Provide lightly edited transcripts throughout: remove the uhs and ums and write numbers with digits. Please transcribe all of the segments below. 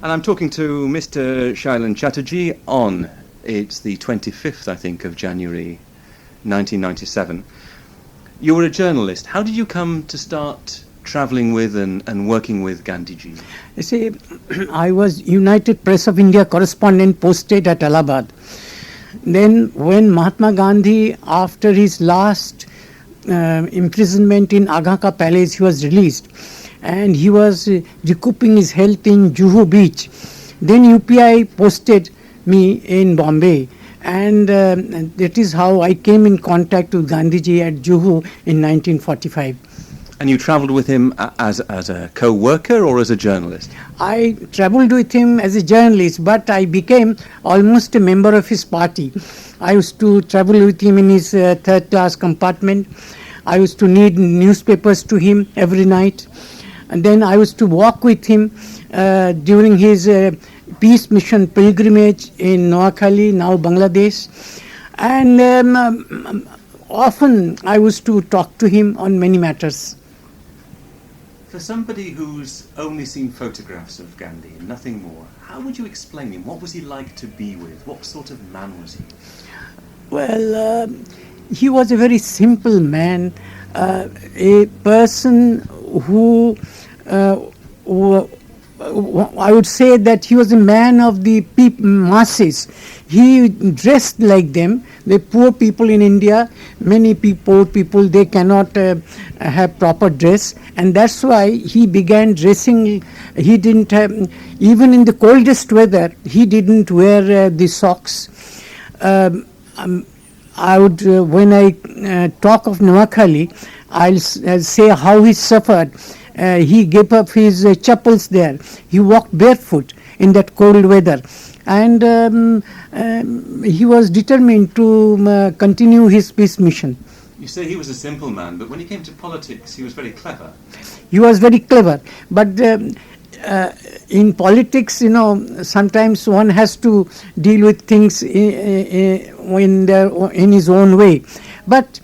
And I'm talking to Mr. Sailen Chatterjee on, it's the 25th, I think, of January 1997. You were a journalist. How did you come to start travelling with and working with Gandhiji? You see, I was United Press of India correspondent posted at Allahabad. Then when Mahatma Gandhi, after his last imprisonment in Aga Kha Palace, he was released and he was recouping his health in Juhu Beach. Then UPI posted me in Bombay, and that is how I came in contact with Gandhiji at Juhu in 1945. And you travelled with him as a co-worker or as a journalist? I travelled with him as a journalist, but I became almost a member of his party. I used to travel with him in his third-class compartment. I used to read newspapers to him every night. And then I used to walk with him during his peace mission pilgrimage in Noakhali, now Bangladesh. And often I used to talk to him on many matters. For somebody who's only seen photographs of Gandhi and nothing more, how would you explain him? What was he like to be with? What sort of man was he? Well, he was a very simple man, a person who I would say that he was a man of the masses. He dressed like them. The poor people in India, many poor people, they cannot have proper dress, and that's why he began dressing. He didn't have, even in the coldest weather, he didn't wear the socks. I would, when I talk of Noakhali, I'll say how he suffered. He gave up his chappals there. He walked barefoot in that cold weather. And he was determined to continue his peace mission. You say he was a simple man, but when he came to politics, he was very clever. He was very clever. But in politics, sometimes one has to deal with things in his own way. But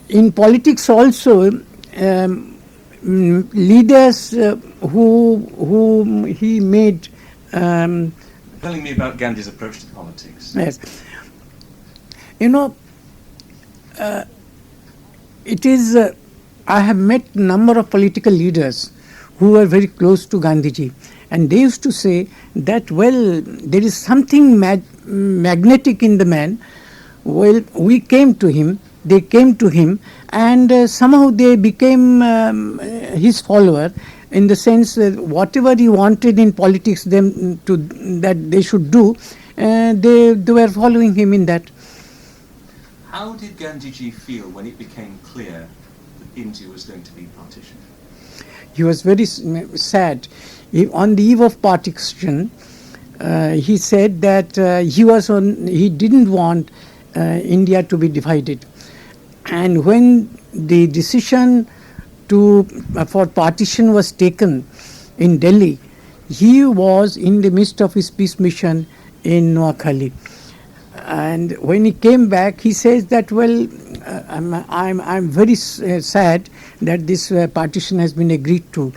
in politics also, leaders who he made. Telling me about Gandhi's approach to politics. Yes. It is. I have met a number of political leaders who were very close to Gandhiji, and they used to say that, well, there is something magnetic in the man. Well, we came to him. They came to him, and somehow they became his follower, in the sense that whatever he wanted in politics that they should do, they were following him in that. How did Gandhiji feel when it became clear that India was going to be partitioned? He was very sad. On the eve of partition, he said that he didn't want India to be divided. And when the decision for partition was taken in Delhi, he was in the midst of his peace mission in Noakhali. And when he came back, he says that, well, I'm very sad that this partition has been agreed to,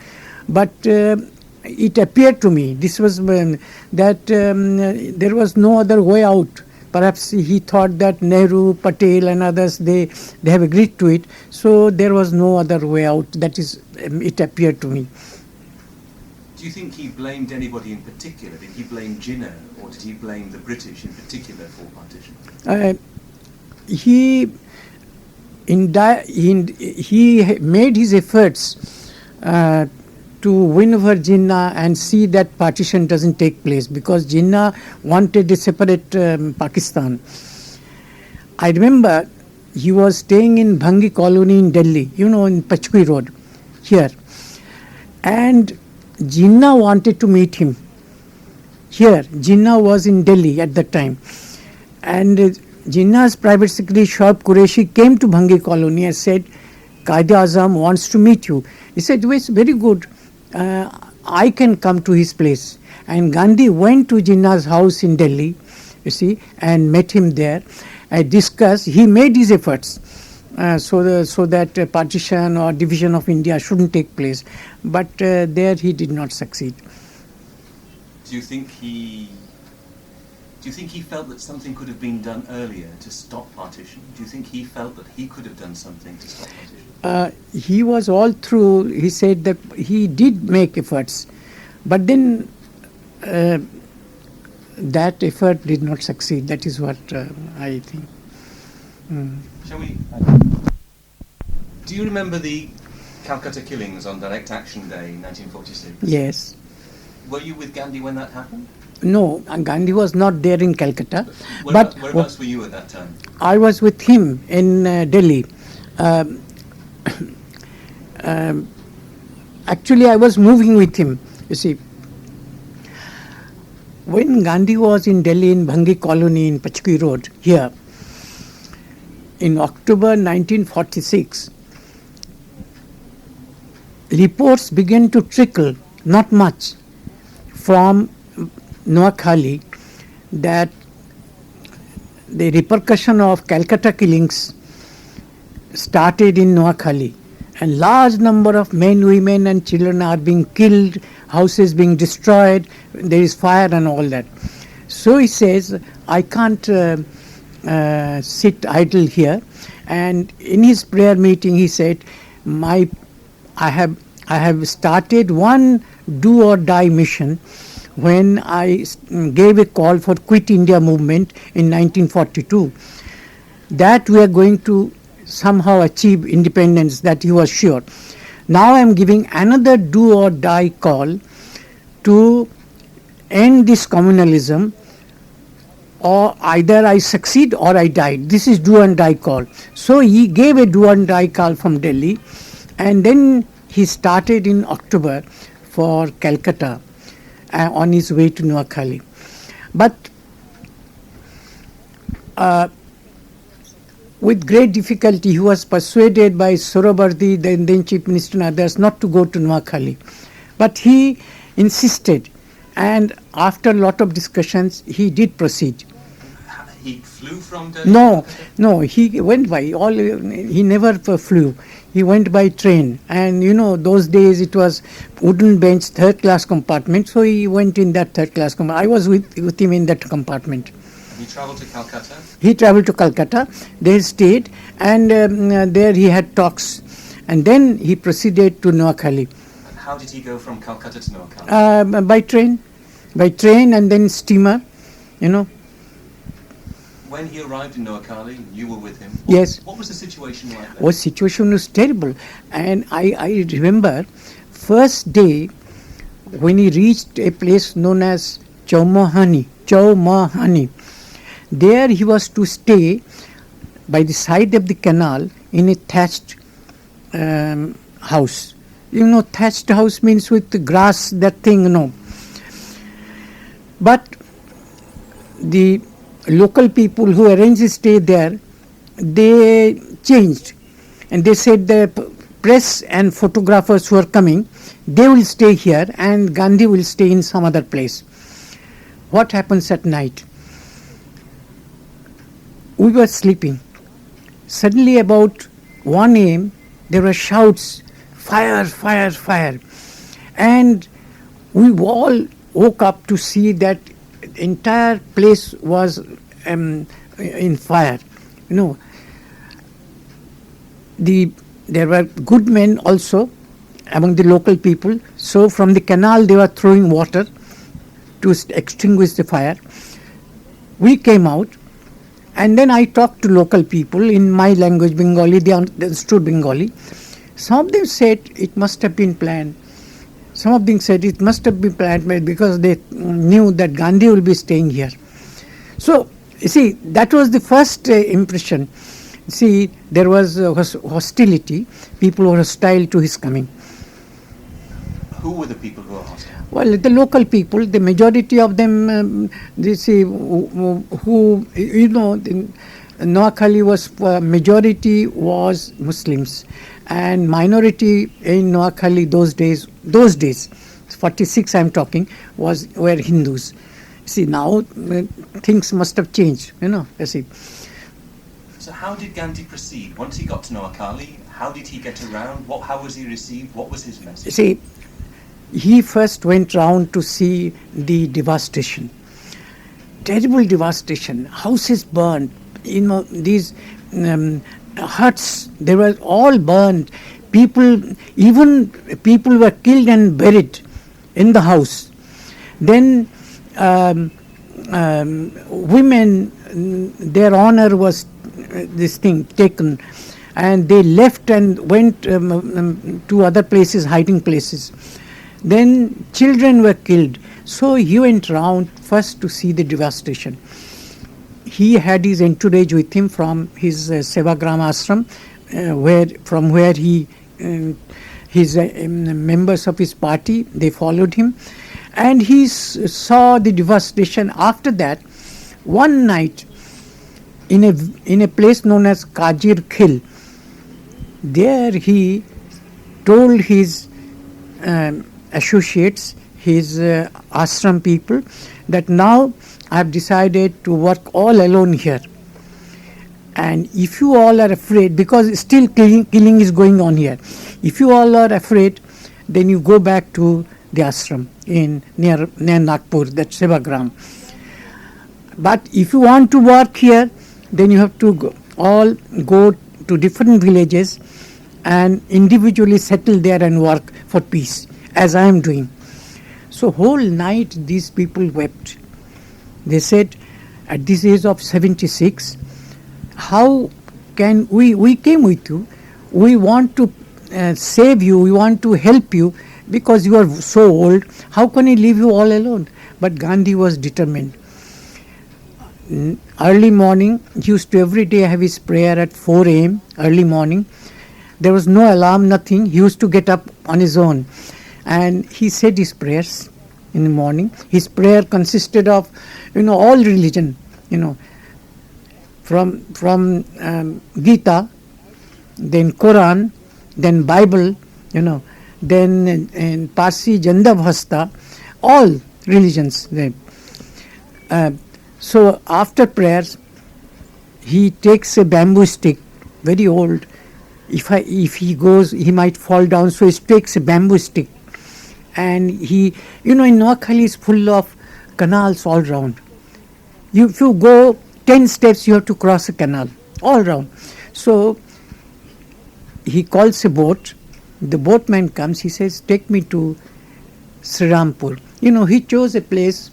but it appeared to me that there was no other way out. Perhaps he thought that Nehru, Patel and others, they have agreed to it, so there was no other way out. That is, it appeared to me. Do you think he blamed anybody in particular? Did he blame Jinnah, or did he blame the British in particular for partition? He made his efforts to win over Jinnah and see that partition doesn't take place, because Jinnah wanted a separate Pakistan. I remember he was staying in Bhangi colony in Delhi, in Pachkui Road, here. And Jinnah wanted to meet him here. Jinnah was in Delhi at that time. And Jinnah's private secretary, Shoaib Qureshi, came to Bhangi colony and said, Quaid-e-Azam wants to meet you. He said, well, it's very good. I can come to his place. And Gandhi went to Jinnah's house in Delhi, and met him there. I discussed, he made his efforts so that partition or division of India shouldn't take place. But there he did not succeed. Do you think he felt that something could have been done earlier to stop partition? Do you think he felt that he could have done something to stop partition? He was all through. He said that he did make efforts, but then that effort did not succeed. That is what I think. Shall we? Do you remember the Calcutta killings on Direct Action Day, 1946? Yes. Were you with Gandhi when that happened? No, Gandhi was not there in Calcutta. Whereabouts were you at that time? I was with him in Delhi. Actually, I was moving with him. You see, when Gandhi was in Delhi in Bhangi Colony in Pachki Road, here, in October 1946, reports began to trickle, not much, from Noakhali, that the repercussion of Calcutta killings started in Noakhali, and large number of men, women and children are being killed, houses being destroyed, there is fire and all that. So he says, I can't sit idle here. And in his prayer meeting he said, I have started one do or die mission when I gave a call for Quit India movement in 1942, that we are going to somehow achieve independence, that he was sure. Now I am giving another do or die call to end this communalism, or either I succeed or I die. This is do and die call. So he gave a do and die call from Delhi, and then he started in October for Calcutta on his way to Noakhali. But with great difficulty he was persuaded by Srirampur, then Chief Minister and others, not to go to Noakhali. But he insisted, and after a lot of discussions he did proceed. He flew from Delhi? No, he went by. He never flew. He went by train, and those days it was wooden bench, third class compartment, so he went in that third class compartment. I was with him in that compartment. And he travelled to Calcutta? He travelled to Calcutta, there he stayed, and there he had talks, and then he proceeded to Noakhali. And how did he go from Calcutta to Noakhali? By train and then steamer, When he arrived in Noakhali, you were with him. Yes. What was the situation like there? The situation was terrible. And I remember first day when he reached a place known as Chowmahani. There he was to stay by the side of the canal in a thatched house. Thatched house means with the grass, that thing, But the local people who arranged to stay there, they changed, and they said the press and photographers who are coming, they will stay here and Gandhi will stay in some other place. What happens at night? We were sleeping. Suddenly about 1 a.m. there were shouts, fire, fire, fire, and we all woke up to see that the entire place was in fire. There were good men also among the local people. So from the canal they were throwing water to extinguish the fire. We came out, and then I talked to local people in my language, Bengali. They understood Bengali. Some of them said it must have been planned. Some of them said it must have been planned because they knew that Gandhi will be staying here. So, you see, that was the first impression. See, there was hostility. People were hostile to his coming. Who were the people who were hostile? Well, the local people, the majority of them, Noakhali was, majority was Muslims, and minority in Noakhali those days, 46 I am talking, were Hindus. See, now things must have changed, you see. So how did Gandhi proceed? Once he got to Noakhali, how did he get around? How was he received? What was his message? See, he first went round to see the devastation. Terrible devastation. Houses burned. These huts, they were all burned. Even people were killed and buried in the house. Then women, their honor was taken, and they left and went to other places, hiding places. Then children were killed. So he went round first to see the devastation. He had his entourage with him from his Sevagram ashram, from where his members of his party, they followed him, and he saw the devastation. After that, one night in a place known as Kajir Khil, there he told his associates, his ashram people, that now I have decided to work all alone here. And if you all are afraid, because still killing is going on here, if you all are afraid, then you go back to the ashram near Nagpur, that's Sevagram. But if you want to work here, then you have to all go to different villages and individually settle there and work for peace, as I am doing. So whole night these people wept. They said, at this age of 76, how can we came with you, we want to save you, we want to help you, because you are so old, how can we leave you all alone? But Gandhi was determined. Early morning, he used to every day have his prayer at 4 a.m. early morning. There was no alarm, nothing. He used to get up on his own. And he said his prayers in the morning. His prayer consisted of, all religion, from Gita, then Quran, then Bible, then in Parsi Jandabhasta, all religions. So after prayers, he takes a bamboo stick, very old. If he goes, he might fall down. So he takes a bamboo stick, and he, in Noakhali is full of canals all round. If you go 10 steps, you have to cross a canal all round. So he calls a boat. The boatman comes. He says, "Take me to Srirampur." He chose a place,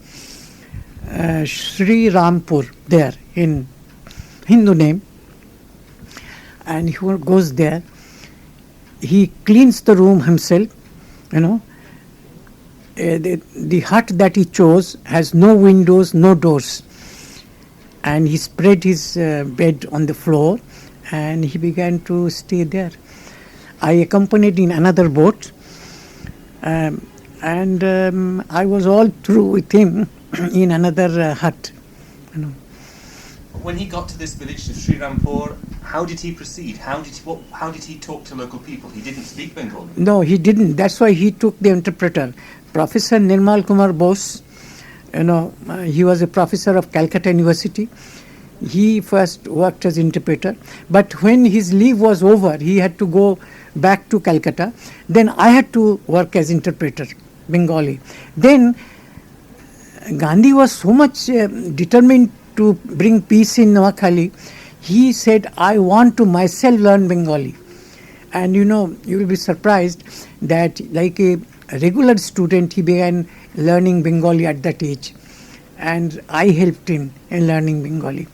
Srirampur, there in Hindu name, and he goes there. He cleans the room himself. The hut that he chose has no windows, no doors, and he spread his bed on the floor, and he began to stay there. I accompanied in another boat, and I was all through with him in another hut. When he got to this village, to Srirampur, how did he proceed? How did he talk to local people? He didn't speak Bengali. No, he didn't. That's why he took the interpreter. Professor Nirmal Kumar Bose, he was a professor of Calcutta University. He first worked as interpreter, but when his leave was over, he had to go back to Calcutta. Then I had to work as interpreter, Bengali. Then Gandhi was so much determined to bring peace in Noakhali. He said, I want to myself learn Bengali. And you will be surprised that like a regular student, he began learning Bengali at that age. And I helped him in learning Bengali.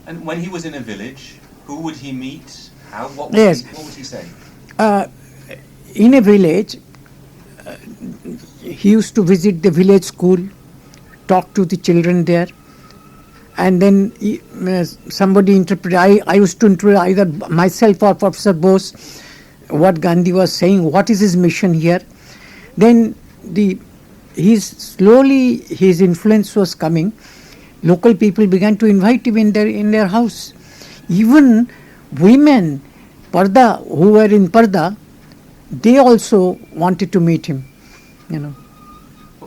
And when he was in a village, who would he meet? What would he say? In a village, he used to visit the village school, talk to the children there, and then somebody interpreted. I used to interpret either myself or Professor Bose what Gandhi was saying, what is his mission here. Then slowly his influence was coming. Local people began to invite him in their house. Even women, Parda, who were in Parda, they also wanted to meet him.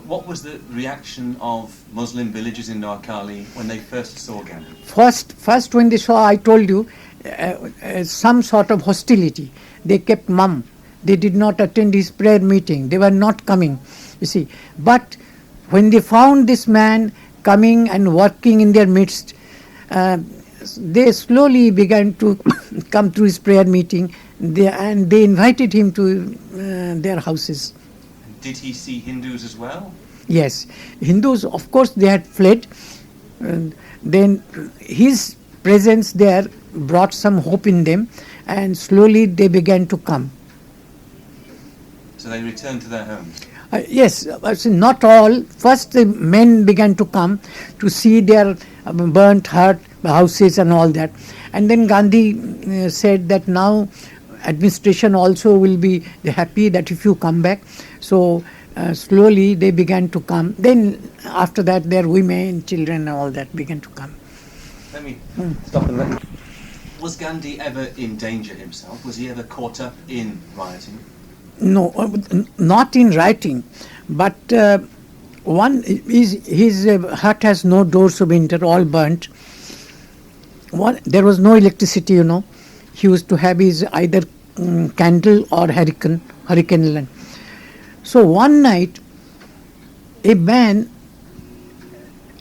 what was the reaction of Muslim villages in Noakhali when they first saw Gandhi? First when they saw, I told you, some sort of hostility. They kept mum. They did not attend his prayer meeting. They were not coming, you see. But when they found this man coming and working in their midst, they slowly began to come to his prayer meeting, and they invited him to their houses. Did he see Hindus as well? Yes. Hindus, of course, they had fled. Then his presence there brought some hope in them, and slowly they began to come. So they returned to their homes? Yes, not all. First the men began to come to see their burnt hut, houses and all that. And then Gandhi said that now administration also will be happy that if you come back. So slowly they began to come. Then after that their women, children and all that began to come. Let me stop and let you. Was Gandhi ever in danger himself? Was he ever caught up in rioting? No, not in writing, but one is his hut has no doors of winter, all burnt. There was no electricity, you know. He used to have his either candle or hurricane lamp. So one night, a man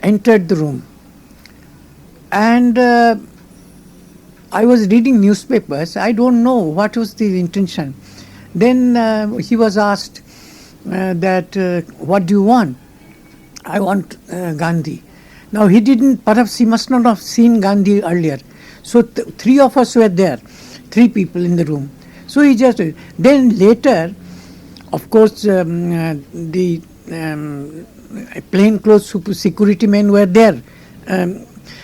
entered the room, and I was reading newspapers. I don't know what was the intention. Then he was asked that what do you want? I want Gandhi. Now perhaps he must not have seen Gandhi earlier. So three of us were there, three people in the room. So he just, then later, of course, the plainclothes security men were there.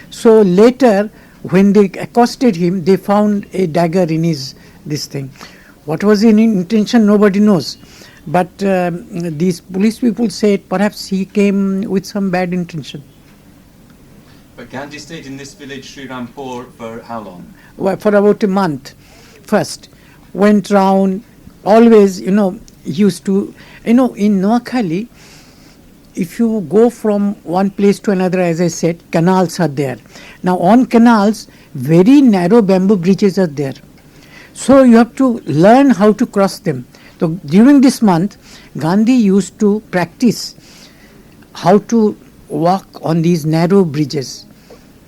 So later, when they accosted him, they found a dagger in this thing. What was his intention, nobody knows. But these police people said perhaps he came with some bad intention. But Gandhi stayed in this village, Srirampur, for how long? Well, for about a month. First, went round, always, used to, in Noakhali, if you go from one place to another, as I said, canals are there. Now on canals, very narrow bamboo bridges are there. So you have to learn how to cross them. So during this month, Gandhi used to practice how to walk on these narrow bridges.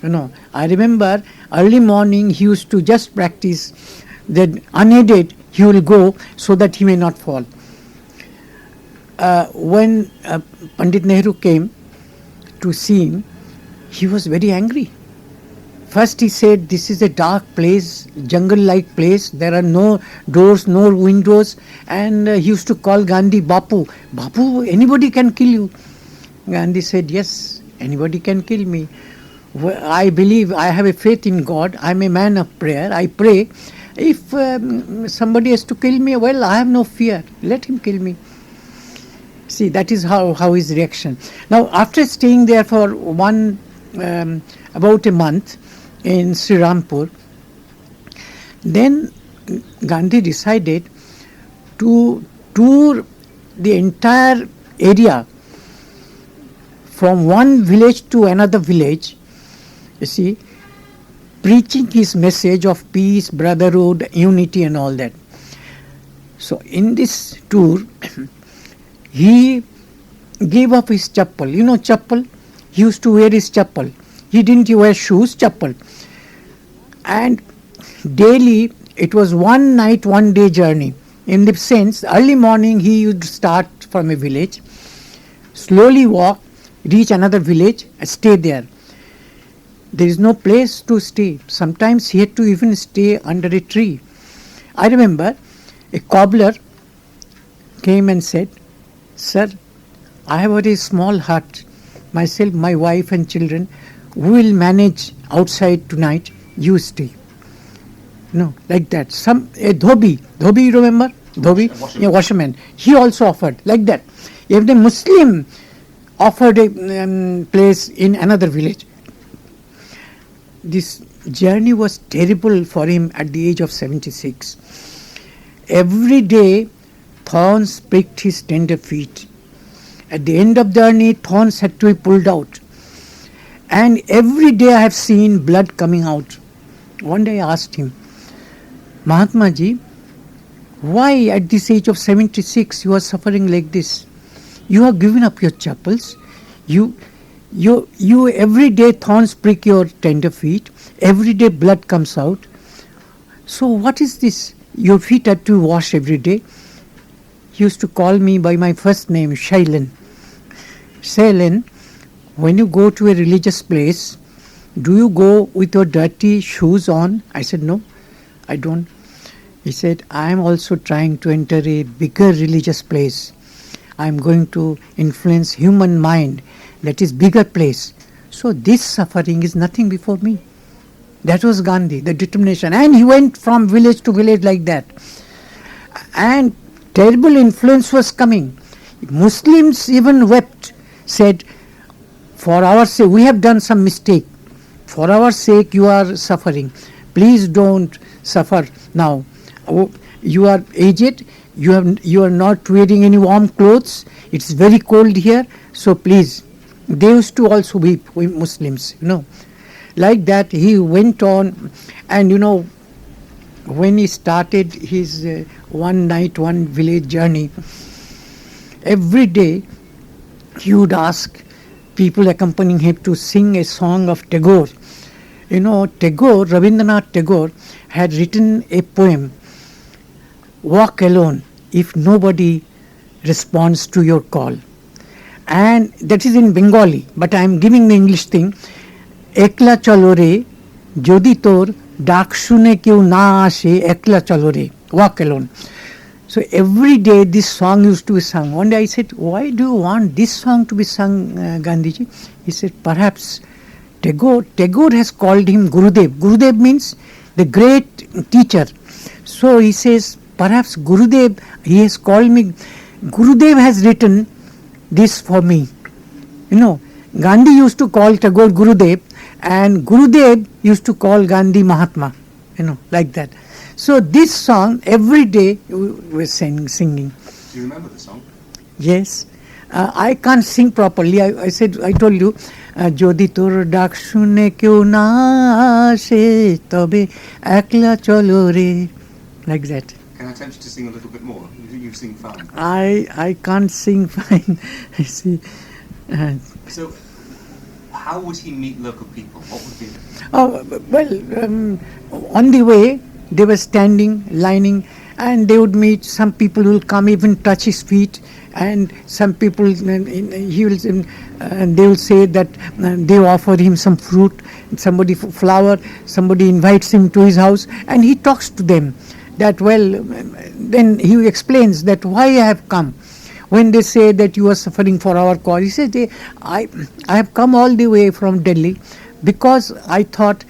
I remember early morning he used to just practice that unaided he will go so that he may not fall. When Pandit Nehru came to see him, he was very angry. First he said, this is a dark place, jungle-like place, there are no doors, no windows, and he used to call Gandhi Bapu. Bapu, anybody can kill you. Gandhi said, yes, anybody can kill me. I believe, I have a faith in God, I am a man of prayer, I pray. If somebody has to kill me, well, I have no fear, let him kill me. See, that is how his reaction. Now, after staying there for about a month in Srirampur, then Gandhi decided to tour the entire area from one village to another village, you see, preaching his message of peace, brotherhood, unity and all that. So in this tour, he gave up his chappal. Chappal? He used to wear his chappal. He didn't wear shoes, chappal. And daily, it was one night, one day journey. In the sense, early morning he would start from a village, slowly walk, reach another village, and stay there. There is no place to stay. Sometimes he had to even stay under a tree. I remember a cobbler came and said, sir, I have a very small hut. Myself, my wife and children, we will manage outside tonight. You stay. Like that. A dhobi, you remember? Dhobi? Washerman. Washerman. He also offered, like that. If the Muslim offered a place in another village, this journey was terrible for him at the age of 76. Every day, thorns pricked his tender feet. At the end of the journey, thorns had to be pulled out. And every day I have seen blood coming out. One day I asked him, Mahatma Ji, why at this age of 76 you are suffering like this? You have given up your chapels. You every day thorns prick your tender feet. Every day blood comes out. So what is this? Your feet have to wash every day. He used to call me by my first name, Sailen. Sailen, when you go to a religious place, do you go with your dirty shoes on? I said, no, I don't. He said, I am also trying to enter a bigger religious place. I am going to influence human mind. That is bigger place. So this suffering is nothing before me. That was Gandhi, the determination. And he went from village to village like that. And terrible influence was coming. Muslims even wept, said, for our sake, we have done some mistake. For our sake, you are suffering. Please don't suffer now. You are aged. You are not wearing any warm clothes. It's very cold here. So please. They used to also weep, we Muslims, Like that, he went on, and when he started his one night, one village journey, every day he would ask people accompanying him to sing a song of Tagore. Tagore, Rabindranath Tagore, had written a poem, Walk Alone If Nobody Responds to Your Call. And that is in Bengali, but I am giving the English thing. Ekla chalo re, jodi tor ডাক শুনে কেউ না আসে একলা চলো রে, walk alone. So every day this song used to be sung. One day I said, why do you want this song to be sung, Gandhiji? He said, perhaps Tagore has called him Gurudev. Gurudev means the great teacher. So he says, perhaps Gurudev, he has called me, Gurudev has written this for me. Gandhi used to call Tagore Gurudev, and Gurudev used to call Gandhi Mahatma, like that. So this song every day we were singing. Do you remember the song? Yes. I can't sing properly. I told you, যদি তোর ডাক শুনে কেউ না আসে তবে একলা চলো রে, like that. Can I tempt you to sing a little bit more? You sing fine. I can't sing fine. I see. So how would he meet local people? What would be? On the way they were standing, lining, and they would meet. Some people will come, even touch his feet, and some people they will say that they offer him some fruit, somebody flower, somebody invites him to his house, and he talks to them. That then he explains that why I have come. When they say that you are suffering for our cause, he says, I have come all the way from Delhi because I thought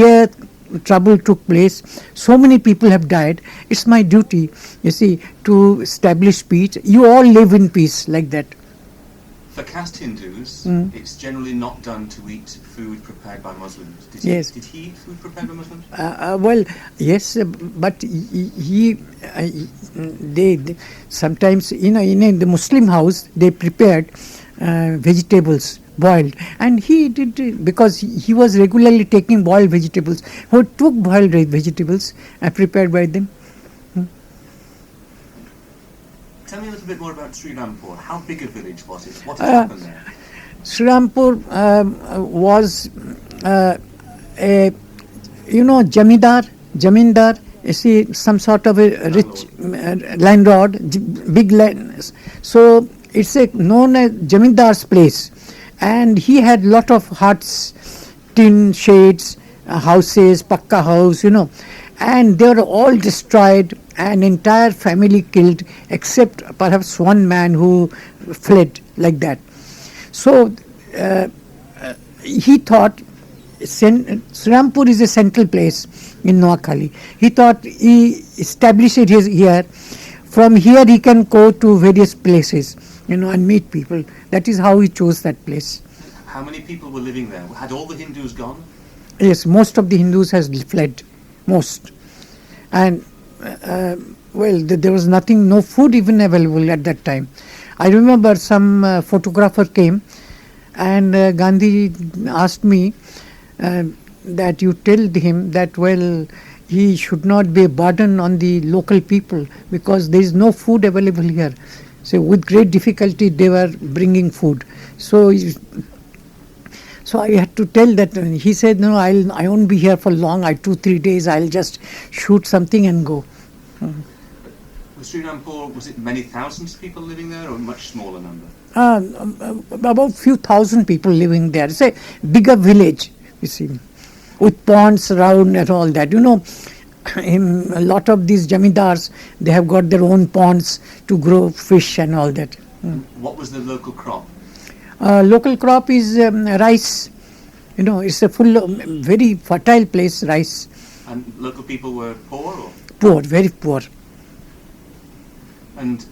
here trouble took place, so many people have died, it's my duty, to establish peace. You all live in peace, like that. For caste Hindus, it's generally not done to eat food prepared by Muslims. Did he eat food prepared by Muslims? Yes, but they sometimes, in the Muslim house, they prepared vegetables boiled, and he did, because he was regularly taking boiled vegetables. He took boiled vegetables prepared by them. Tell me a little bit more about Srirampur. How big a village was it? What had happened there? Srirampur was a jamindar, some sort of a rich landlord, big land. So it's known as jamindar's place, and he had lot of huts, tin sheds, houses, pakka house, and they were all destroyed, an entire family killed, except perhaps one man who fled, like that. So he thought Srirampur is a central place in Noakhali. He thought he established it here. From here he can go to various places, and meet people. That is how he chose that place. How many people were living there? Had all the Hindus gone? Yes, most of the Hindus has fled, most. And there was nothing, no food even available at that time. I remember some photographer came, and Gandhi asked me that you tell him that, well, he should not be a burden on the local people because there is no food available here. So with great difficulty they were bringing food. So I had to tell that. He said, no, I won't be here for long. 2-3 days I'll just shoot something and go. Srirampur, was it many thousands of people living there or a much smaller number? About few thousand people living there. It's a bigger village, you see, with ponds around and all that. You know, a lot of these jamidars, they have got their own ponds to grow fish and all that. What was the local crop? Local crop is rice. You know, it's a very fertile place, rice. And local people were poor or? Poor, very poor. And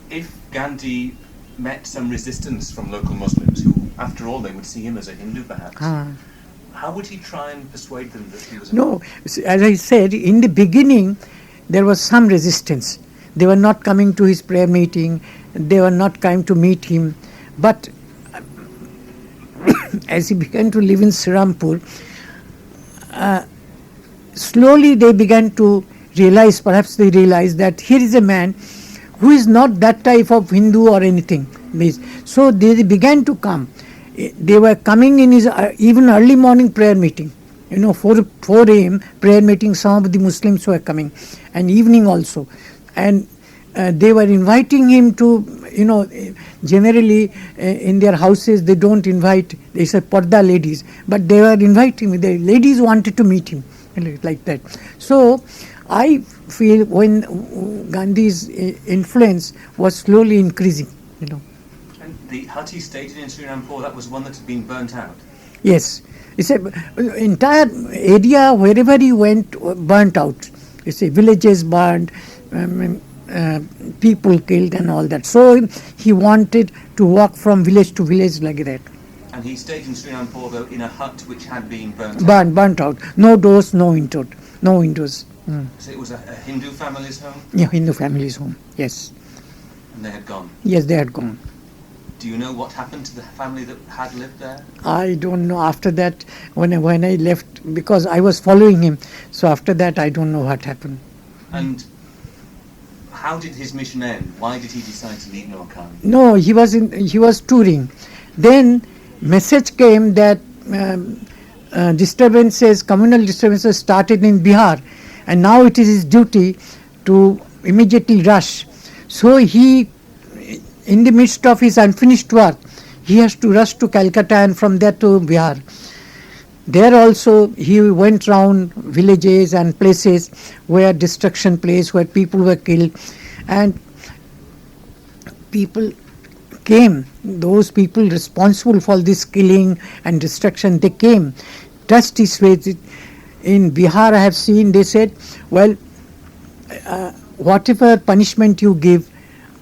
if Gandhi met some resistance from local Muslims, who, after all, they would see him as a Hindu perhaps, how would he try and persuade them that he was a No, as I said, in the beginning, there was some resistance. They were not coming to his prayer meeting, they were not coming to meet him. But as he began to live in Srirampur, slowly they began to realize, perhaps they realized that here is a man who is not that type of Hindu or anything. So they began to come. They were coming in his even early morning prayer meeting. You know, 4 a.m. prayer meeting, some of the Muslims were coming, and evening also. And they were inviting him to, you know, generally in their houses they don't invite, they say Parda ladies, but they were inviting, the ladies wanted to meet him, like that. So I feel when Gandhi's influence was slowly increasing, you know. And the hut he stayed in Srirampur, that was one that had been burnt out? Yes. It's a entire area, wherever he went, burnt out. It's a villages burned, people killed and all that. So he wanted to walk from village to village like that. And he stayed in Srirampur though in a hut which had been burnt out? Burnt out. No doors, no windows. So it was a Hindu family's home? Yeah, Hindu family's home, yes. And they had gone? Yes, they had gone. Do you know what happened to the family that had lived there? I don't know. After that, when I left, because I was following him, so after that I don't know what happened. And how did his mission end? Why did he decide to leave Noakhali? No, he was touring. Then message came that communal disturbances started in Bihar, and now it is his duty to immediately rush. So he, in the midst of his unfinished work, he has to rush to Calcutta and from there to Bihar. There also he went round villages and places where destruction place, where people were killed, and people came, those people responsible for this killing and destruction, they came, touched his face. In Bihar I have seen, they said, well, whatever punishment you give,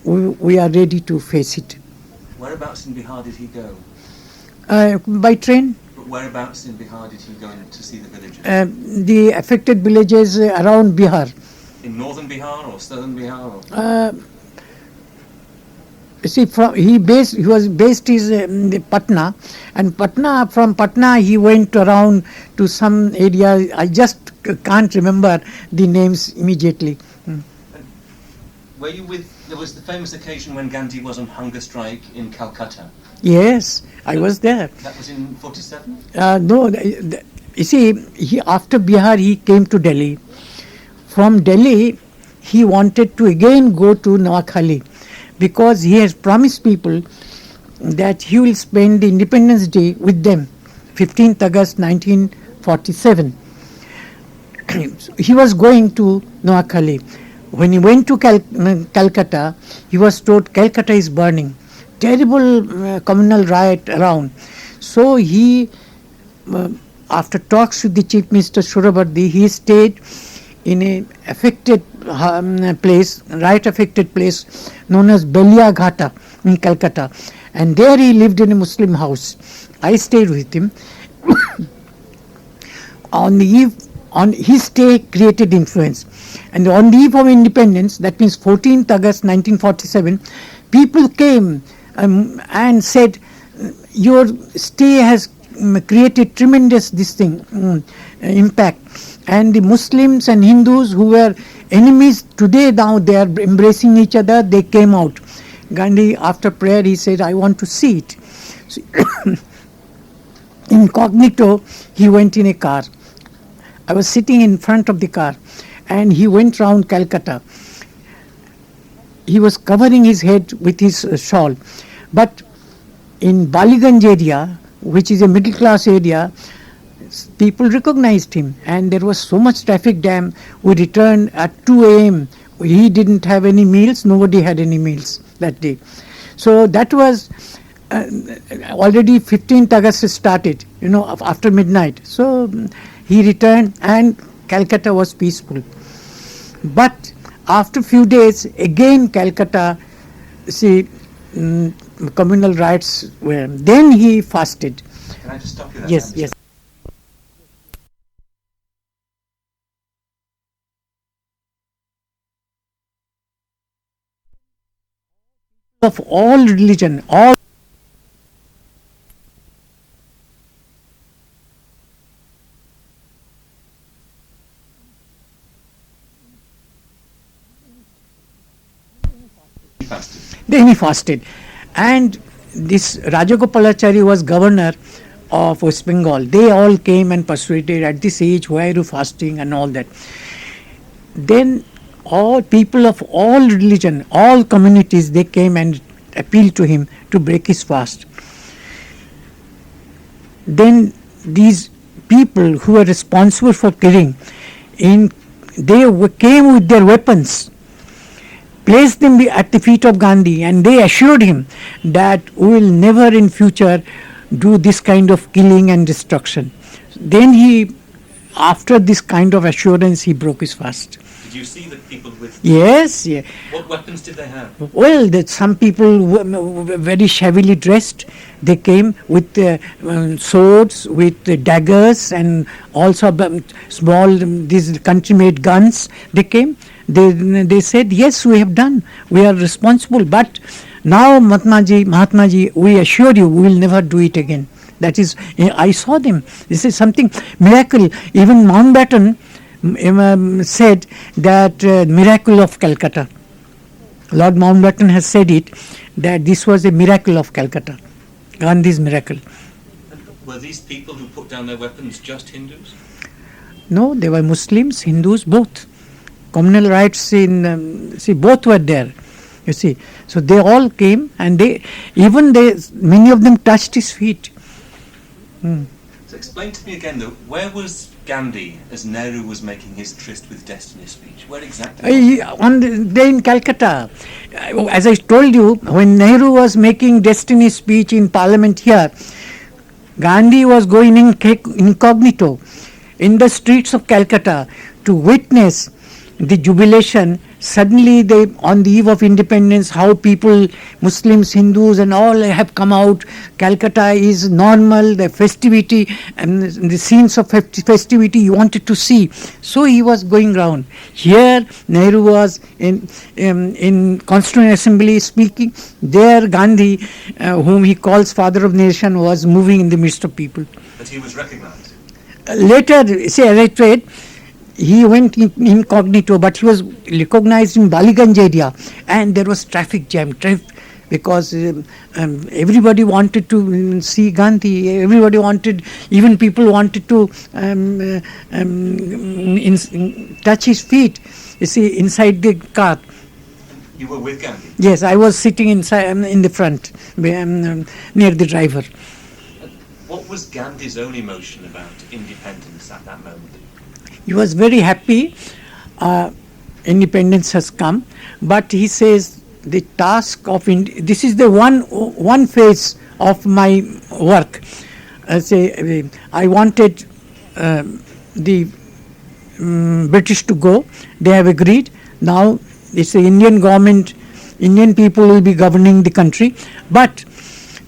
we are ready to face it. Whereabouts in Bihar did he go? By train. But whereabouts in Bihar did he go to see the villages? The affected villages around Bihar. In northern Bihar or southern Bihar? Or? See, he was based in Patna, and from Patna he went around to some area. I just can't remember the names immediately. Were you there was the famous occasion when Gandhi was on hunger strike in Calcutta? Yes, I was there. That was in 47? No, you see, after Bihar he came to Delhi. From Delhi he wanted to again go to Noakhali, because he has promised people that he will spend the Independence Day with them, 15th August 1947. He was going to Noakhali. When he went to Calcutta, he was told Calcutta is burning. Terrible communal riot around. So he, after talks with the Chief Minister Srirampur, he stayed in a affected place, riot-affected place known as Belia Ghata in Calcutta, and there he lived in a Muslim house. I stayed with him. On the eve on his stay created influence. And on the eve of independence, that means 14th August 1947, people came and said, your stay has created tremendous impact. And the Muslims and Hindus who were enemies, today now they are embracing each other, they came out. Gandhi, after prayer, he said, I want to see it. So incognito, he went in a car. I was sitting in front of the car, and he went round Calcutta. He was covering his head with his shawl. But in Baliganj area, which is a middle class area, people recognized him, and there was so much traffic jam. We returned at 2 a.m. He didn't have any meals, nobody had any meals that day. So that was already 15th August started, after midnight. So he returned and Calcutta was peaceful. But after few days, again Calcutta, communal riots were. Then he fasted. Can I just stop you there? Yes, yes. Of all religion, all then he fasted. And this Rajagopalachari was governor of West Bengal. They all came and persuaded, at this age, why are you fasting and all that. Then all people of all religion, all communities, they came and appealed to him to break his fast. Then these people who were responsible for killing, they came with their weapons, placed them at the feet of Gandhi, and they assured him that we will never in future do this kind of killing and destruction. Then he, after this kind of assurance, he broke his fast. Did you see the people with? Yes, yeah. What weapons did they have? Well, some people were very shabbily dressed. They came with swords, with daggers, and also small these country-made guns. They came. They said, yes, we have done. We are responsible. But now, Mahatma Ji, we assure you, we will never do it again. That is, I saw them. This is something miracle. Even Mountbatten said that miracle of Calcutta. Lord Mountbatten has said it, that this was a miracle of Calcutta, Gandhi's miracle. And were these people who put down their weapons just Hindus? No, they were Muslims, Hindus, both. Communal rights both were there. You see, so they all came, and many of them touched his feet. So explain to me again, though, where was Gandhi as Nehru was making his tryst with destiny speech? Where exactly? In Calcutta. As I told you, when Nehru was making destiny speech in Parliament here, Gandhi was going incognito in the streets of Calcutta to witness the jubilation. Suddenly, on the eve of independence, how people, Muslims, Hindus, and all have come out. Calcutta is normal, the festivity and the scenes of festivity he wanted to see. So he was going round. Here, Nehru was in Constituent Assembly speaking. There, Gandhi, whom he calls Father of Nation, was moving in the midst of people. But he was recognized. Later, as I said, he went incognito, but he was recognized in Baliganj area, and there was traffic jam because everybody wanted to see Gandhi. Everybody wanted, even people wanted to touch his feet. You see, inside the car. You were with Gandhi? Yes, I was sitting inside in the front, near the driver. What was Gandhi's own emotion about independence at that moment? He was very happy. Independence has come, but he says the task of this is the one phase of my work. I wanted the British to go. They have agreed. Now it's the Indian government. Indian people will be governing the country. But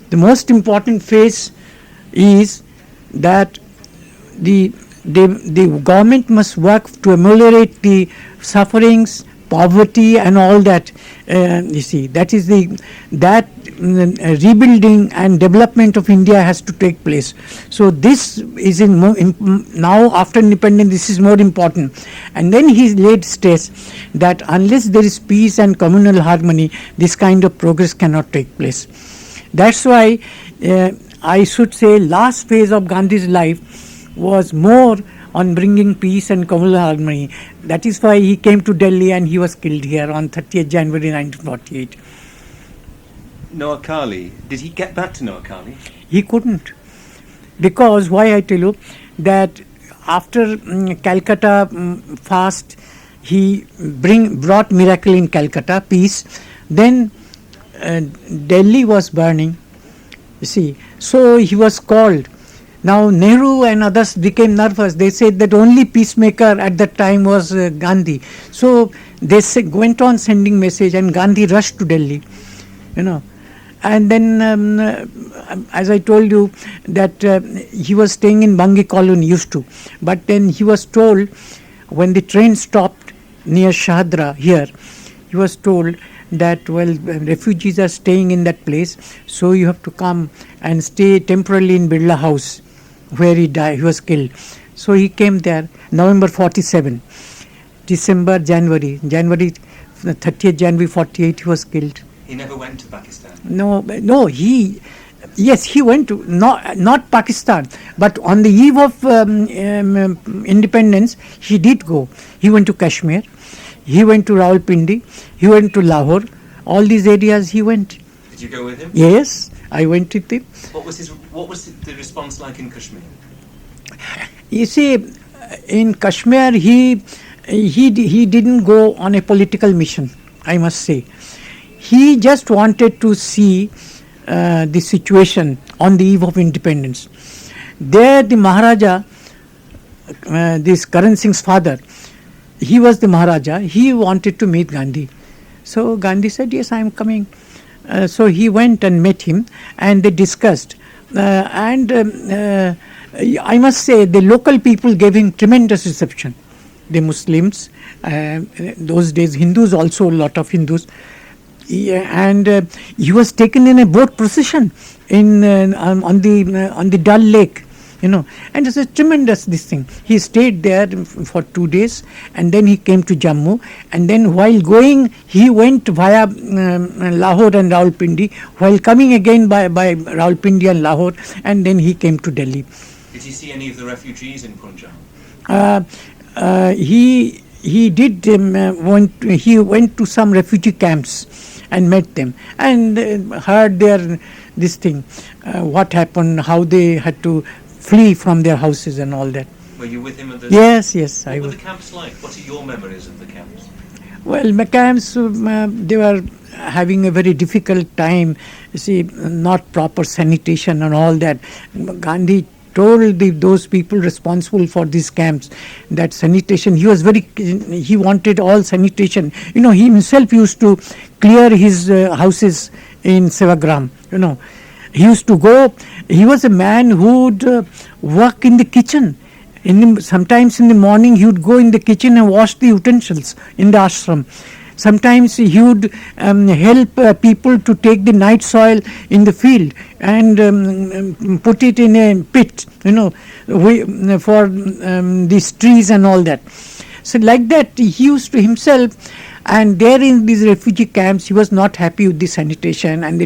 the most important phase is that the the government must work to ameliorate the sufferings, poverty, and all that. You see, that is rebuilding and development of India has to take place. So this is now after independence, this is more important. And then he laid stress that unless there is peace and communal harmony, this kind of progress cannot take place. That's why I should say last phase of Gandhi's life was more on bringing peace and communal harmony. That is why he came to Delhi and he was killed here on 30th January 1948. Noakhali, did he get back to Noakhali? He couldn't. Because, why I tell you, that after Calcutta fast, he brought miracle in Calcutta, peace. Then Delhi was burning, you see. So he was called. Now Nehru and others became nervous. They said that only peacemaker at that time was Gandhi. So they went on sending message, and Gandhi rushed to Delhi, you know. And then, as I told you, that he was staying in Bangi colony, used to. But then he was told, when the train stopped near Shahadra here, he was told that, well, refugees are staying in that place, so you have to come and stay temporarily in Birla House, where he died, he was killed. So he came there, November 47, December, January 30th January 48, he was killed. He never went to Pakistan? No, he went to, not Pakistan, but on the eve of independence, he did go. He went to Kashmir, he went to Rawalpindi, he went to Lahore, all these areas he went. Did you go with him? Yes, I went with him. What was the response like in Kashmir? You see, in Kashmir, he didn't go on a political mission, I must say. He just wanted to see the situation on the eve of independence. There, the Maharaja, this Karan Singh's father, he was the Maharaja. He wanted to meet Gandhi. So Gandhi said, yes, I am coming. So he went and met him, and they discussed. I must say, the local people gave him tremendous reception. The Muslims, those days Hindus also, a lot of Hindus. And he was taken in a boat procession on the Dal Lake, you know, and it's a tremendous this thing. He stayed there for 2 days, and then he came to Jammu, and then while going he went via Lahore and Rawalpindi, while coming again by Rawalpindi and Lahore, and then he came to Delhi. Did he see any of the refugees in Punjab? He did. He went to some refugee camps and met them, and heard their this thing, what happened, how they had to flee from their houses and all that. Were you with him at the? Yes. What were the camps like? What are your memories of the camps? Well, the camps, they were having a very difficult time. You see, not proper sanitation and all that. Gandhi told those people responsible for these camps that sanitation, he wanted all sanitation. You know, he himself used to clear his houses in Sevagram, you know. He used to go, he was a man who would work in the kitchen. Sometimes in the morning he would go in the kitchen and wash the utensils in the ashram. Sometimes he would help people to take the night soil in the field and put it in a pit, you know, for these trees and all that. So like that he used to himself, and there in these refugee camps he was not happy with the sanitation, and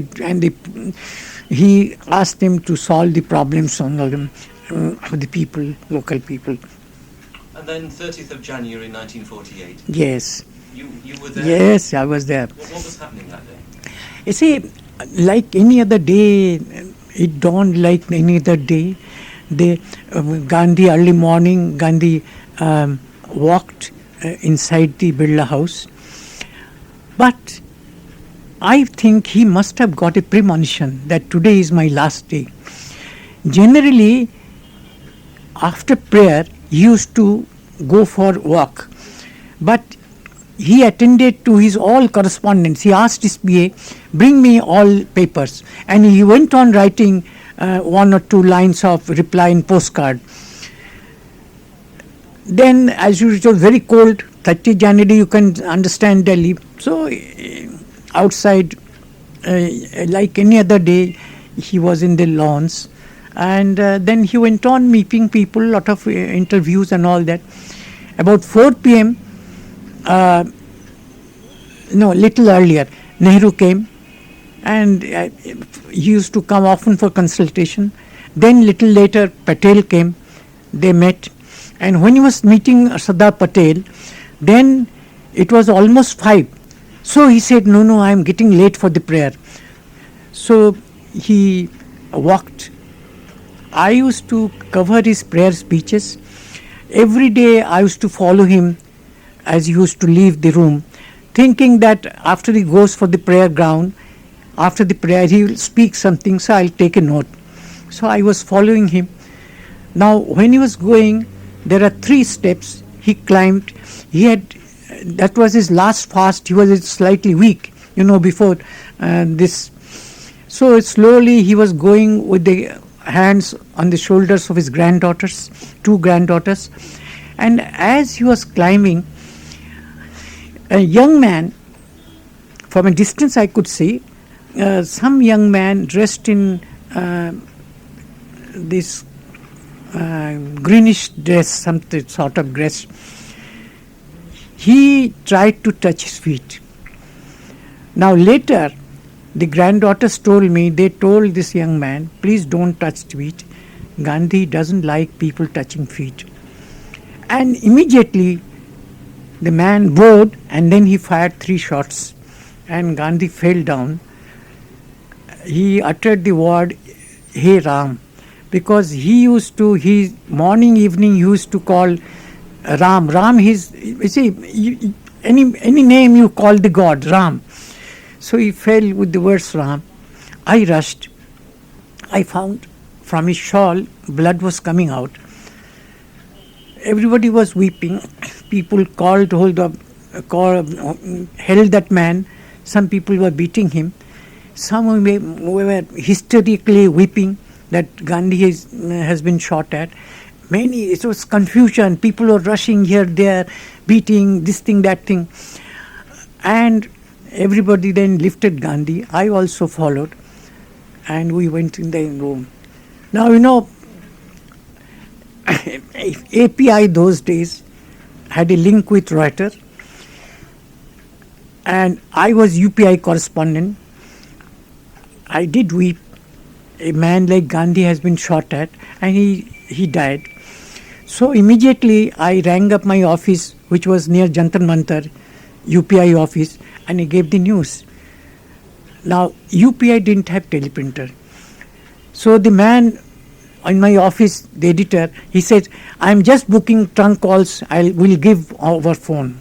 he asked them to solve the problems of the people, local people. And then 30th of January 1948. Yes. You were there? Yes, I was there. What was happening that day? You see, like any other day, it dawned like any other day. Gandhi, early morning, Gandhi walked inside the Birla House. But I think he must have got a premonition that today is my last day. Generally, after prayer, he used to go for walk. But he attended to his all correspondence. He asked his PA, bring me all papers. And he went on writing 1 or 2 lines of reply in postcard. Then, as usual, it was very cold. 30 January, you can understand Delhi. So, outside, like any other day, he was in the lawns. And then he went on meeting people, lot of interviews and all that. About 4 p.m., little earlier, Nehru came, and he used to come often for consultation. Then little later, Patel came. They met, and when he was meeting Sardar Patel, then it was almost 5. So he said, no, I am getting late for the prayer. So he walked. I used to cover his prayer speeches. Every day I used to follow him as he used to leave the room, thinking that after he goes for the prayer ground, after the prayer he will speak something, so I'll take a note. So I was following him. Now when he was going, there are 3 steps he climbed. That was his last fast. He was slightly weak, before this. So slowly he was going with the hands on the shoulders of his granddaughters, 2 granddaughters. And as he was climbing, a young man, from a distance I could see, some young man dressed in this greenish dress, some sort of dress, he tried to touch his feet. Now later, the granddaughters told me, they told this young man, please don't touch feet. Gandhi doesn't like people touching feet. And immediately the man bowed, and then he fired 3 shots, and Gandhi fell down. He uttered the word, Hey Ram, because he used to, morning, evening, he used to call Ram. Ram, you see, any name you call the God, Ram. So he fell with the words Ram. I rushed. I found from his shawl, blood was coming out. Everybody was weeping. People held that man. Some people were beating him. Some were hysterically weeping that Gandhi has been shot at. It was confusion. People were rushing here, there, beating, this thing, that thing. And everybody then lifted Gandhi. I also followed. And we went in the room. Now, API those days had a link with Reuters. And I was UPI correspondent. I did weep. A man like Gandhi has been shot at, and he died. So immediately I rang up my office, which was near Jantar Mantar, UPI office, and I gave the news. Now UPI didn't have teleprinter. So the man in my office, the editor, he said, I'm just booking trunk calls, will give over phone.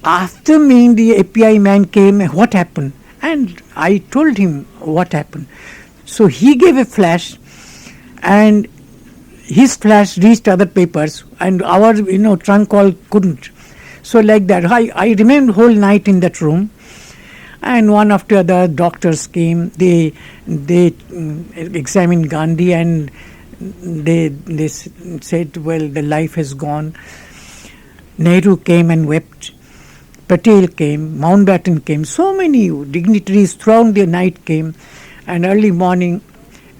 After me, the API man came, what happened? And I told him what happened. So he gave a flash, and his flash reached other papers, and our trunk call couldn't. So like that, I remained whole night in that room, and one after other doctors came. They examined Gandhi, and they said, well, the life has gone. Nehru came and wept. Patel came, Mountbatten came, so many dignitaries throughout the night came, and early morning,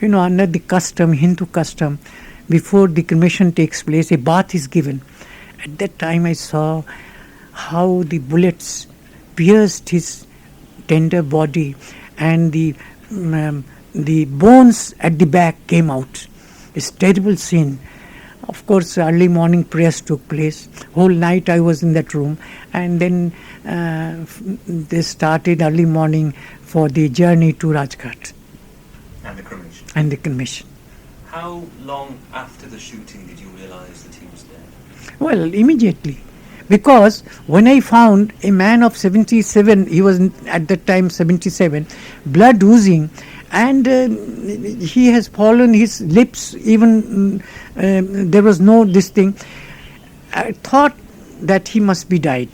under the custom, Hindu custom, before the cremation takes place, a bath is given. At that time I saw how the bullets pierced his tender body, and the bones at the back came out. It's a terrible scene. Of course, early morning prayers took place. Whole night I was in that room, and then they started early morning for the journey to Rajghat. And the cremation. How long after the shooting did you realize that he was dead? Well, immediately. Because when I found a man of 77, he was at that time 77, blood oozing, and he has fallen, his lips, even there was no this thing. I thought that he must be died.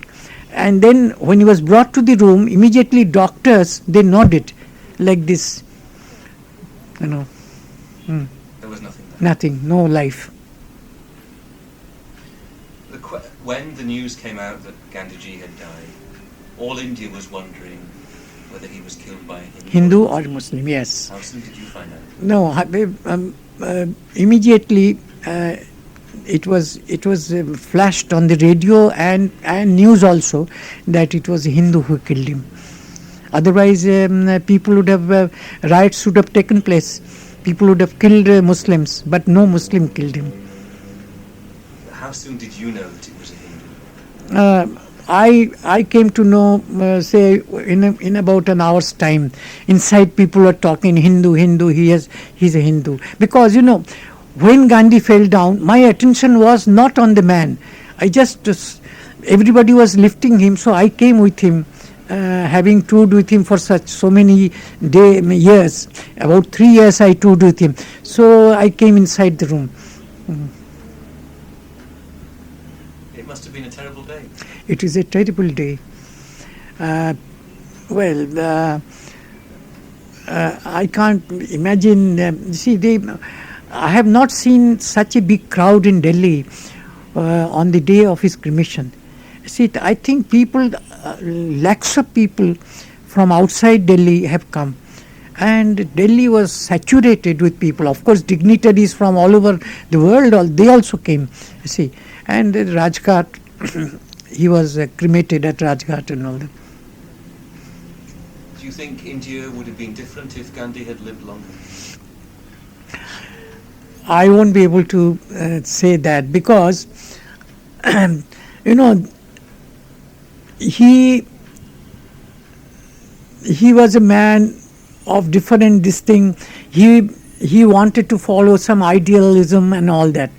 And then when he was brought to the room, immediately doctors, they nodded like this. There was nothing there. Nothing, no life. when the news came out that Gandhiji had died, all India was wondering whether he was killed by a Hindu or Muslim, yes. How soon did you find out? No, immediately it was flashed on the radio and news also that it was a Hindu who killed him. Otherwise, people would have riots would have taken place. People would have killed Muslims, but no Muslim killed him. How soon did you know that it was a Hindu? I came to know, say, in about an hour's time. Inside, people were talking Hindu. He's a Hindu. Because when Gandhi fell down, my attention was not on the man. Everybody was lifting him, so I came with him. Having toured with him for so many years, about 3 years I toured with him. So I came inside the room. It must have been a terrible day. It is a terrible day. I can't imagine. I have not seen such a big crowd in Delhi on the day of his cremation. See, I think lakhs of people from outside Delhi have come. And Delhi was saturated with people. Of course, dignitaries from all over the world, they also came. You see, and Rajghat, he was cremated at Rajghat and all that. Do you think India would have been different if Gandhi had lived longer? I won't be able to say that because, he was a man of different he wanted to follow some idealism and all that,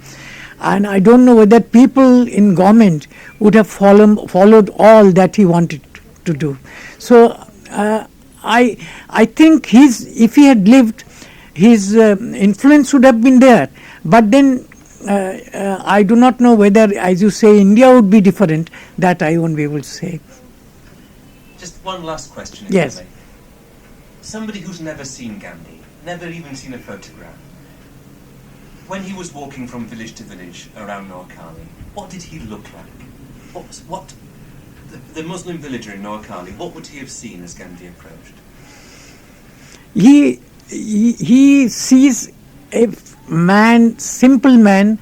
and I don't know whether people in government would have followed all that he wanted to do. So I think if he had lived, his influence would have been there, but then I do not know whether, as you say, India would be different. That I won't be able to say. Just one last question, if yes. I may. Somebody who's never seen Gandhi, never even seen a photograph, when he was walking from village to village around Noakhali, what did he look like? The Muslim villager in Noakhali, what would he have seen as Gandhi approached? He sees a man, simple man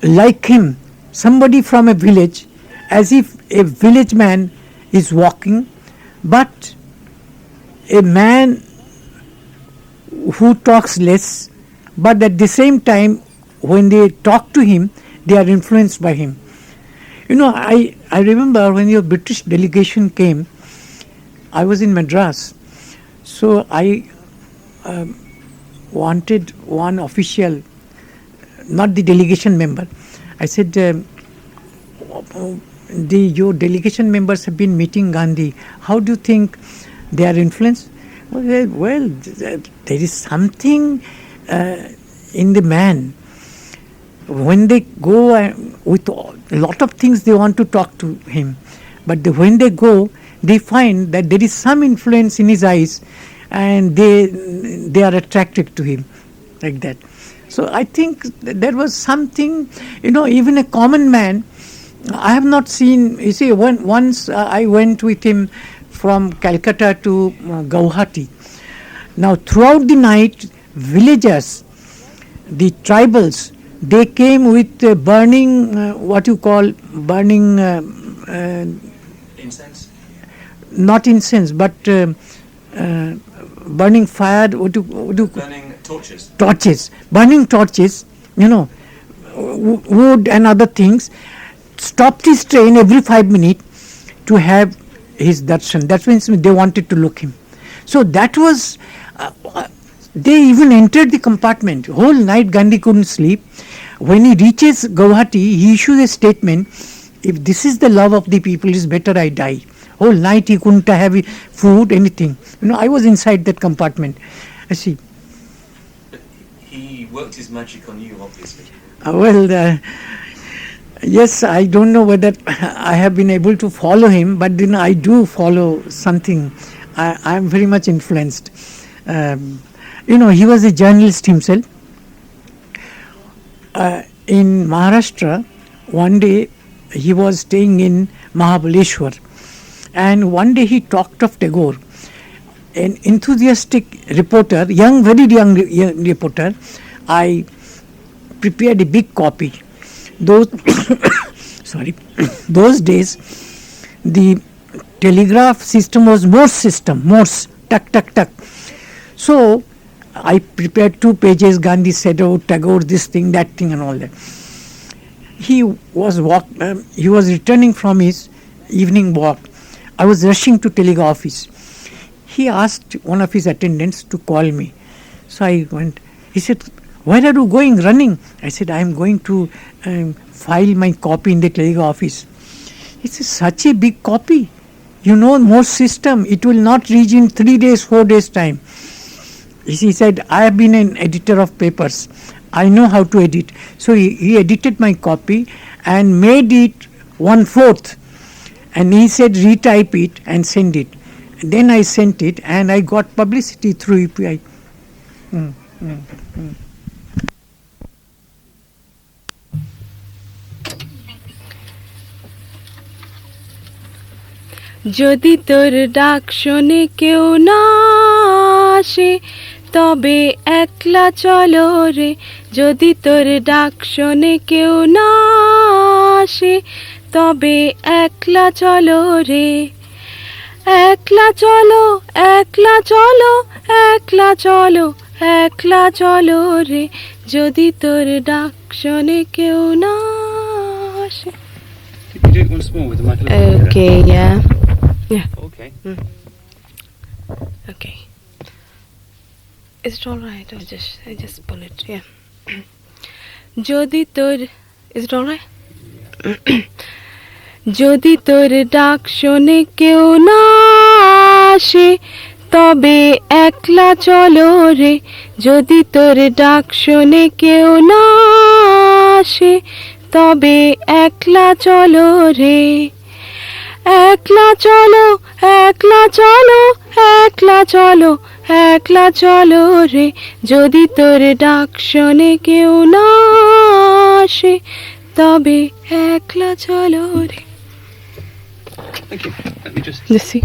like him, somebody from a village, as if a village man is walking, but a man who talks less, but at the same time, when they talk to him, they are influenced by him. I remember when your British delegation came, I was in Madras, so I wanted one official, not the delegation member. I said, your delegation members have been meeting Gandhi. How do you think they are influenced? Well, there is something in the man. When they go with a lot of things, they want to talk to him. But when they go, they find that there is some influence in his eyes, and they are attracted to him, like that. So I think there was something, even a common man. I have not seen. You see, once I went with him from Calcutta to Guwahati. Now, throughout the night, villagers, the tribals, they came with burning, Incense? Not incense, but burning fire, burning torches. Torches, burning torches, wood and other things, stopped his train every 5 minutes to have his darshan. That means they wanted to look him. So that was, they even entered the compartment. Whole night Gandhi couldn't sleep. When he reaches Guwahati, he issues a statement, if this is the love of the people, it's better I die. Whole night he couldn't have food, anything. I was inside that compartment. I see. But he worked his magic on you, obviously. Yes, I don't know whether I have been able to follow him, but then I do follow something. I am very much influenced. He was a journalist himself. In Maharashtra, one day he was staying in Mahabaleshwar, and one day he talked of Tagore. An enthusiastic reporter, very young reporter, I prepared a big copy. Those those days, the telegraph system was Morse, tuck, tuck, tuck. So I prepared 2 pages. Gandhi said, "Oh, Tagore, this thing, that thing, and all that." He was returning from his evening walk. I was rushing to telegraph office. He asked one of his attendants to call me. So I went. He said, "Where are you going, running?" I said, "I am going to file my copy in the telegraph office." He said, "Such a big copy? You know Morse system. It will not reach in 3 days, 4 days time." He said, "I have been an editor of papers. I know how to edit." So he edited my copy and made it 1/4. And he said, "Retype it and send it." Then I sent it, and I got publicity through UPI. যদি তোর ডাক শোনে কেউ না আসে তবে একলা চলো রে, যদি তোর ডাক শোনে কেউ না আসে তবে একলা চলো রে, একলা চলো, একলা চলো, একলা চলো, একলা চলো রে, যদি তোর ডাক শোনে কেউ না আসে. Could you do it once more with the microphone? Okay, yeah. Okay. Okay. Is it all right? I just pull it. Yeah. যদি তোর, is it all right? যদি তোর ডাক শোনে কেউ না আসে তবে একলা চলো রে, যদি তোর ডাক শোনে কেউ না আসে তবে একলা চলো রে, একলা চলো, একলা চলো, একলা চলো, একলা চলো রে, যদি তোর ডাক শোনে কেউ না আসে তবে একলা চলো রে. Thank you. Let me just see.